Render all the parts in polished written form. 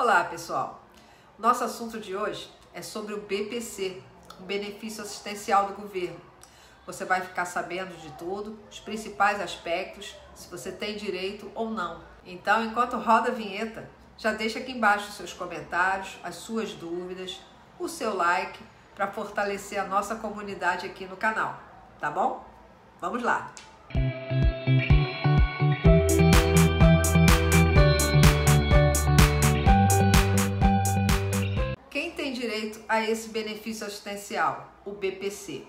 Olá, pessoal! Nosso assunto de hoje é sobre o BPC, o Benefício Assistencial do Governo. Você vai ficar sabendo de tudo, os principais aspectos, se você tem direito ou não. Então, enquanto roda a vinheta, já deixa aqui embaixo os seus comentários, as suas dúvidas, o seu like, para fortalecer a nossa comunidade aqui no canal, tá bom? Vamos lá! Quem tem direito a esse benefício assistencial, o BPC?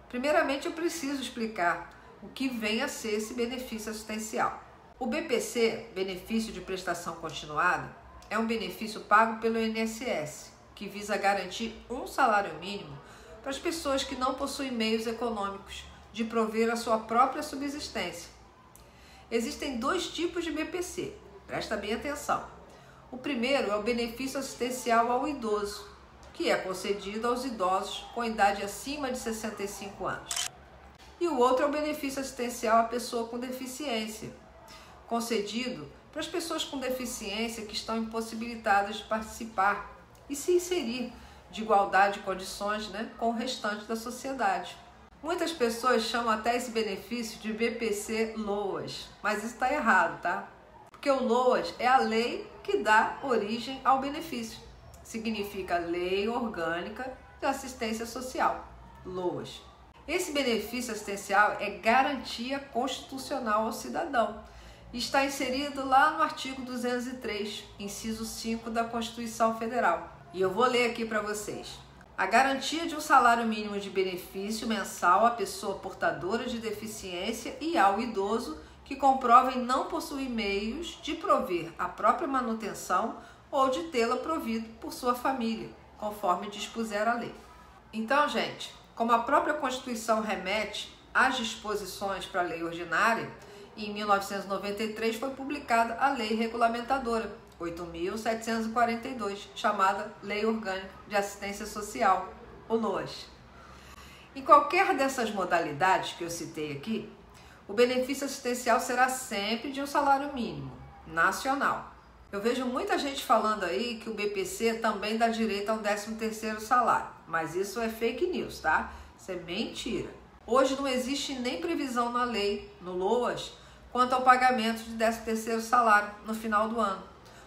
Primeiramente, eu preciso explicar o que vem a ser esse benefício assistencial. O BPC, Benefício de Prestação Continuada, é um benefício pago pelo INSS, que visa garantir um salário mínimo para as pessoas que não possuem meios econômicos de prover a sua própria subsistência. Existem dois tipos de BPC, presta bem atenção. O primeiro é o benefício assistencial ao idoso, que é concedido aos idosos com idade acima de 65 anos. E o outro é o benefício assistencial à pessoa com deficiência, concedido para as pessoas com deficiência que estão impossibilitadas de participar e se inserir de igualdade de condições, com o restante da sociedade. Muitas pessoas chamam até esse benefício de BPC LOAS, mas isso está errado, tá? Porque o LOAS é a lei que dá origem ao benefício. Significa Lei Orgânica de Assistência Social, LOAS. Esse benefício assistencial é garantia constitucional ao cidadão e está inserido lá no artigo 203, inciso 5 da Constituição Federal. E eu vou ler aqui para vocês. A garantia de um salário mínimo de benefício mensal à pessoa portadora de deficiência e ao idoso que comprovem não possuir meios de prover a própria manutenção ou de tê-la provido por sua família, conforme dispuser a lei. Então, gente, como a própria Constituição remete às disposições para a lei ordinária, em 1993 foi publicada a Lei Regulamentadora 8.742, chamada Lei Orgânica de Assistência Social, o LOAS. Em qualquer dessas modalidades que eu citei aqui, o benefício assistencial será sempre de um salário mínimo nacional. Eu vejo muita gente falando aí que o BPC também dá direito ao 13º salário, mas isso é fake news, tá? Isso é mentira. Hoje não existe nem previsão na lei, no LOAS, quanto ao pagamento de 13º salário no final do ano.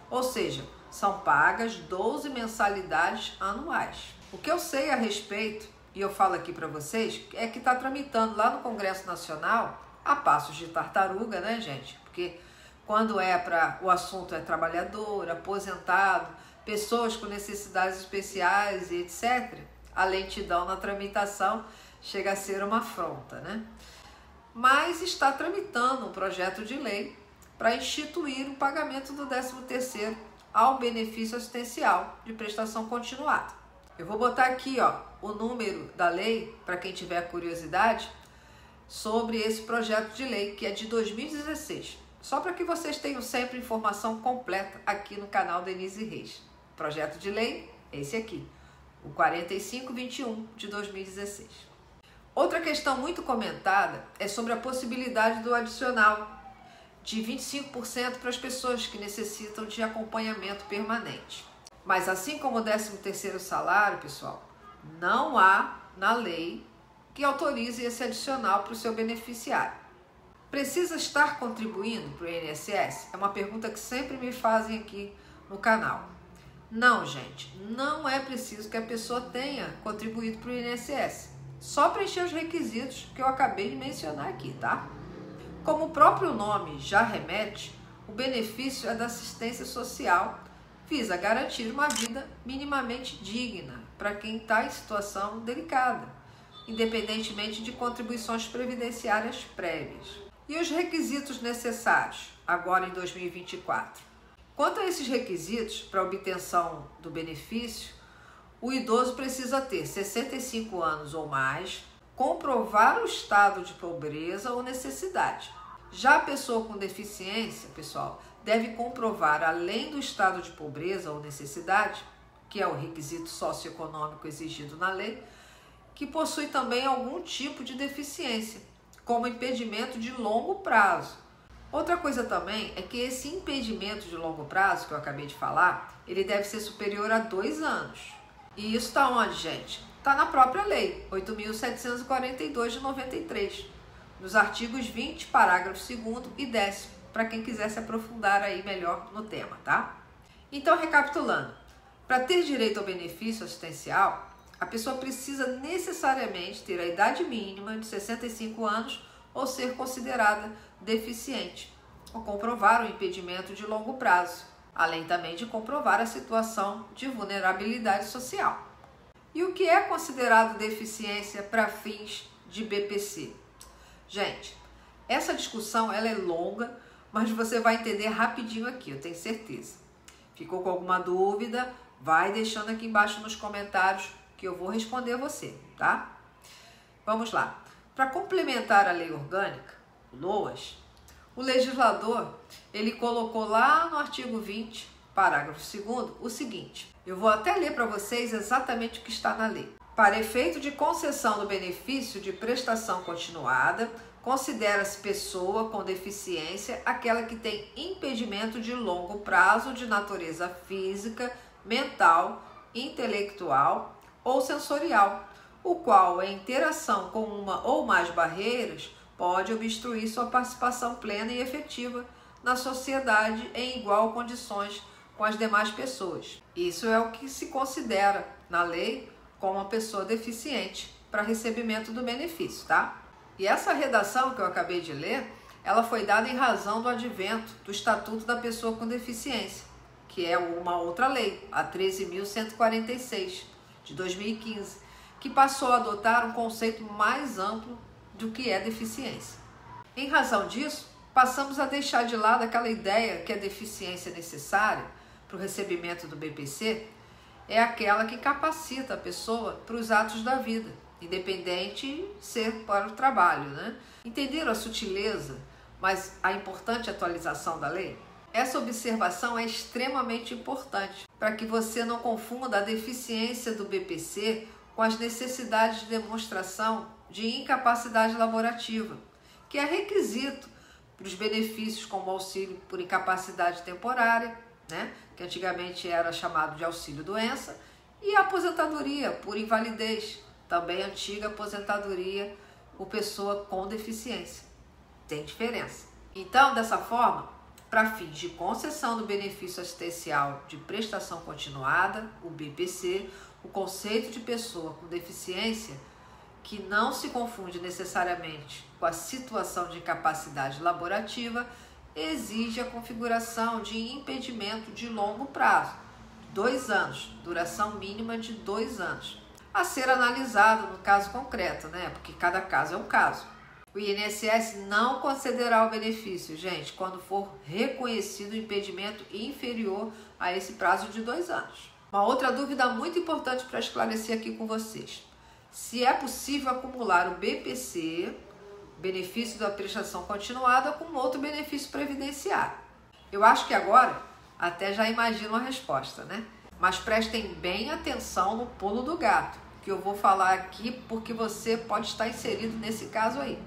Ou seja, são pagas 12 mensalidades anuais. O que eu sei a respeito, e eu falo aqui para vocês, é que está tramitando lá no Congresso Nacional a passos de tartaruga, né, gente? Porque quando o assunto é trabalhador, aposentado, pessoas com necessidades especiais e etc., a lentidão na tramitação chega a ser uma afronta, né? Mas está tramitando um projeto de lei para instituir o pagamento do 13º ao benefício assistencial de prestação continuada. Eu vou botar aqui, o número da lei, para quem tiver curiosidade, sobre esse projeto de lei, que é de 2016. Só para que vocês tenham sempre informação completa aqui no canal Denise Reis. O projeto de lei é esse aqui, o 4521 de 2016. Outra questão muito comentada é sobre a possibilidade do adicional de 25% para as pessoas que necessitam de acompanhamento permanente. Mas assim como o 13º salário, pessoal, não há na lei que autorize esse adicional para o seu beneficiário. Precisa estar contribuindo para o INSS? É uma pergunta que sempre me fazem aqui no canal. Não, gente, não é preciso que a pessoa tenha contribuído para o INSS. Só preencher os requisitos que eu acabei de mencionar aqui, tá? Como o próprio nome já remete, o benefício é da assistência social, visa garantir uma vida minimamente digna para quem está em situação delicada, independentemente de contribuições previdenciárias prévias. E os requisitos necessários, agora em 2024? Quanto a esses requisitos para obtenção do benefício, o idoso precisa ter 65 anos ou mais, comprovar o estado de pobreza ou necessidade. Já a pessoa com deficiência, pessoal, deve comprovar, além do estado de pobreza ou necessidade, que é o requisito socioeconômico exigido na lei, que possui também algum tipo de deficiência, como impedimento de longo prazo, Outra coisa também é que esse impedimento de longo prazo que eu acabei de falar, ele deve ser superior a 2 anos. E isso está onde, gente? Está na própria lei, 8.742 de 93, nos artigos 20, parágrafo 2º e 10º, para quem quiser se aprofundar aí melhor no tema, tá? Então, recapitulando, para ter direito ao benefício assistencial, a pessoa precisa necessariamente ter a idade mínima de 65 anos ou ser considerada deficiente, ou comprovar o impedimento de longo prazo, além também de comprovar a situação de vulnerabilidade social. E o que é considerado deficiência para fins de BPC? Gente, essa discussão ela é longa, mas você vai entender rapidinho aqui, eu tenho certeza. Ficou com alguma dúvida? Vai deixando aqui embaixo nos comentários que eu vou responder você, tá? Vamos lá. Para complementar a lei orgânica, o LOAS, o legislador, ele colocou lá no artigo 20, parágrafo 2º, o seguinte. Eu vou até ler para vocês exatamente o que está na lei. Para efeito de concessão do benefício de prestação continuada, considera-se pessoa com deficiência aquela que tem impedimento de longo prazo de natureza física, mental, intelectual ou sensorial, o qual, em interação com uma ou mais barreiras, pode obstruir sua participação plena e efetiva na sociedade em igual condições com as demais pessoas. Isso é o que se considera na lei como uma pessoa deficiente para recebimento do benefício, tá? E essa redação que eu acabei de ler, ela foi dada em razão do advento do Estatuto da Pessoa com Deficiência, que é uma outra lei, a 13.146, de 2015, que passou a adotar um conceito mais amplo do que é deficiência. Em razão disso, passamos a deixar de lado aquela ideia que a deficiência necessária para o recebimento do BPC é aquela que capacita a pessoa para os atos da vida, independente ser para o trabalho, né? Entenderam a sutileza, mas a importante atualização da lei? Essa observação é extremamente importante para que você não confunda a deficiência do BPC com as necessidades de demonstração de incapacidade laborativa, que é requisito para os benefícios como auxílio por incapacidade temporária, né? Que antigamente era chamado de auxílio-doença, e a aposentadoria por invalidez, também antiga aposentadoria por pessoa com deficiência. Tem diferença. Então, dessa forma, para fins de concessão do benefício assistencial de prestação continuada, o BPC, o conceito de pessoa com deficiência, que não se confunde necessariamente com a situação de incapacidade laborativa, exige a configuração de impedimento de longo prazo, 2 anos, duração mínima de 2 anos, a ser analisado no caso concreto, né? Porque cada caso é um caso. O INSS não concederá o benefício, gente, quando for reconhecido o impedimento inferior a esse prazo de 2 anos. Uma outra dúvida muito importante para esclarecer aqui com vocês. Se é possível acumular o BPC, benefício da prestação continuada, com outro benefício previdenciário. Eu acho que agora até já imagino a resposta, né? Mas prestem bem atenção no pulo do gato, que eu vou falar aqui porque você pode estar inserido nesse caso aí.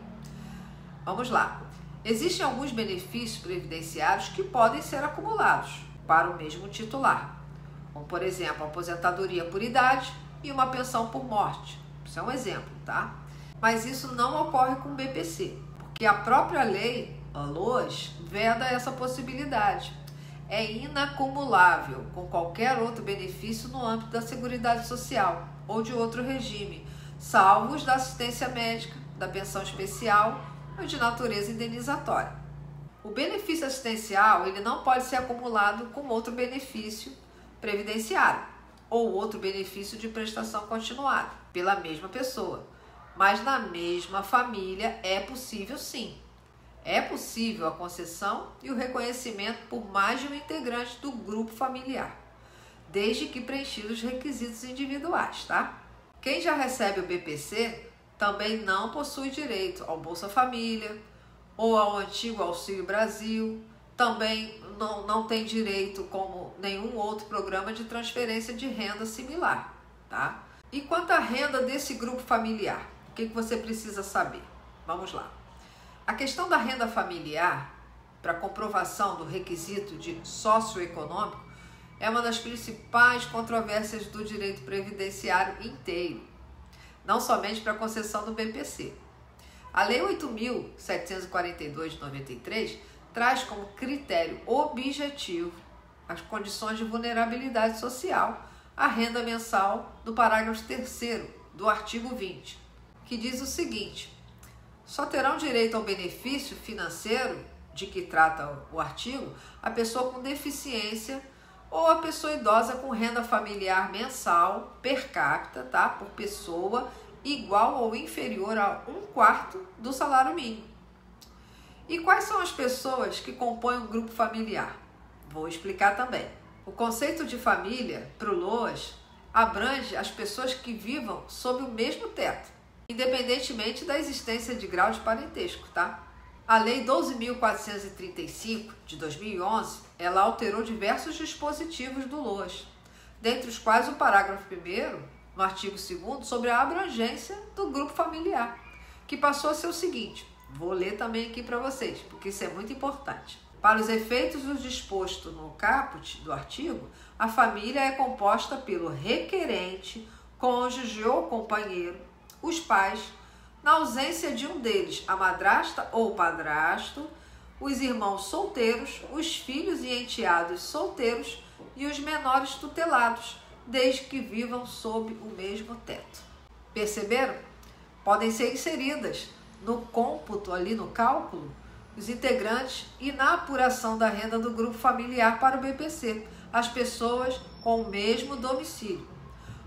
Vamos lá. Existem alguns benefícios previdenciários que podem ser acumulados para o mesmo titular, como, por exemplo, a aposentadoria por idade e uma pensão por morte. Isso é um exemplo, tá? Mas isso não ocorre com o BPC, porque a própria lei, a LOAS, veda essa possibilidade. É inacumulável com qualquer outro benefício no âmbito da Seguridade Social ou de outro regime, salvo os da assistência médica, da pensão especial ou de natureza indenizatória. O benefício assistencial ele não pode ser acumulado com outro benefício previdenciário ou outro benefício de prestação continuada pela mesma pessoa, mas na mesma família é possível sim. É possível a concessão e o reconhecimento por mais de um integrante do grupo familiar, desde que preenchidos os requisitos individuais, tá? Quem já recebe o BPC também não possui direito ao Bolsa Família ou ao antigo Auxílio Brasil, também não tem direito como nenhum outro programa de transferência de renda similar, tá? E quanto à renda desse grupo familiar, o que você precisa saber? Vamos lá. A questão da renda familiar, para comprovação do requisito de socioeconômico é uma das principais controvérsias do direito previdenciário inteiro, não somente para a concessão do BPC. A Lei 8.742 de 93 traz como critério objetivo as condições de vulnerabilidade social, a renda mensal do parágrafo 3º do artigo 20, que diz o seguinte: só terão direito ao benefício financeiro de que trata o artigo a pessoa com deficiência ou a pessoa idosa com renda familiar mensal per capita, tá, por pessoa, igual ou inferior a 1/4 do salário mínimo. E quais são as pessoas que compõem um grupo familiar? Vou explicar também. O conceito de família, para o LOAS, abrange as pessoas que vivam sob o mesmo teto, independentemente da existência de grau de parentesco, tá? A Lei 12.435 de 2011, ela alterou diversos dispositivos do LOAS, dentre os quais o parágrafo 1º, no artigo 2º, sobre a abrangência do grupo familiar, que passou a ser o seguinte, vou ler também aqui para vocês, porque isso é muito importante. Para os efeitos do disposto no caput do artigo, a família é composta pelo requerente, cônjuge ou companheiro, os pais, na ausência de um deles, a madrasta ou padrasto, os irmãos solteiros, os filhos e enteados solteiros e os menores tutelados, desde que vivam sob o mesmo teto. Perceberam? Podem ser inseridas no cômputo, ali no cálculo, os integrantes e na apuração da renda do grupo familiar para o BPC, as pessoas com o mesmo domicílio.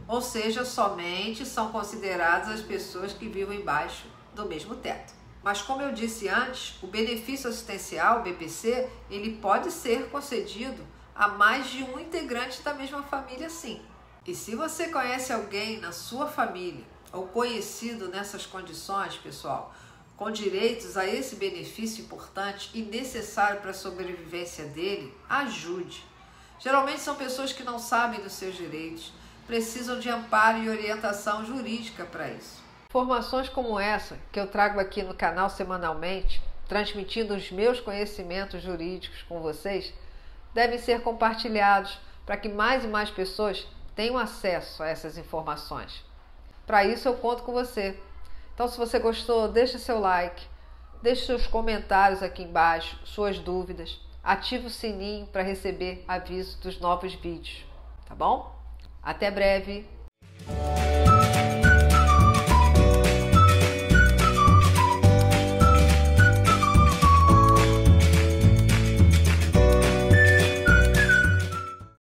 Ou seja, somente são consideradas as pessoas que vivem embaixo do mesmo teto. Mas como eu disse antes, o benefício assistencial, o BPC, ele pode ser concedido a mais de um integrante da mesma família, sim. E se você conhece alguém na sua família ou conhecido nessas condições, pessoal, com direitos a esse benefício importante e necessário para a sobrevivência dele, ajude. Geralmente são pessoas que não sabem dos seus direitos, precisam de amparo e orientação jurídica para isso. Informações como essa, que eu trago aqui no canal semanalmente, transmitindo os meus conhecimentos jurídicos com vocês, devem ser compartilhados para que mais e mais pessoas tenham acesso a essas informações. Para isso eu conto com você. Então, se você gostou, deixa seu like, deixe seus comentários aqui embaixo, suas dúvidas, ative o sininho para receber aviso dos novos vídeos, tá bom? Até breve!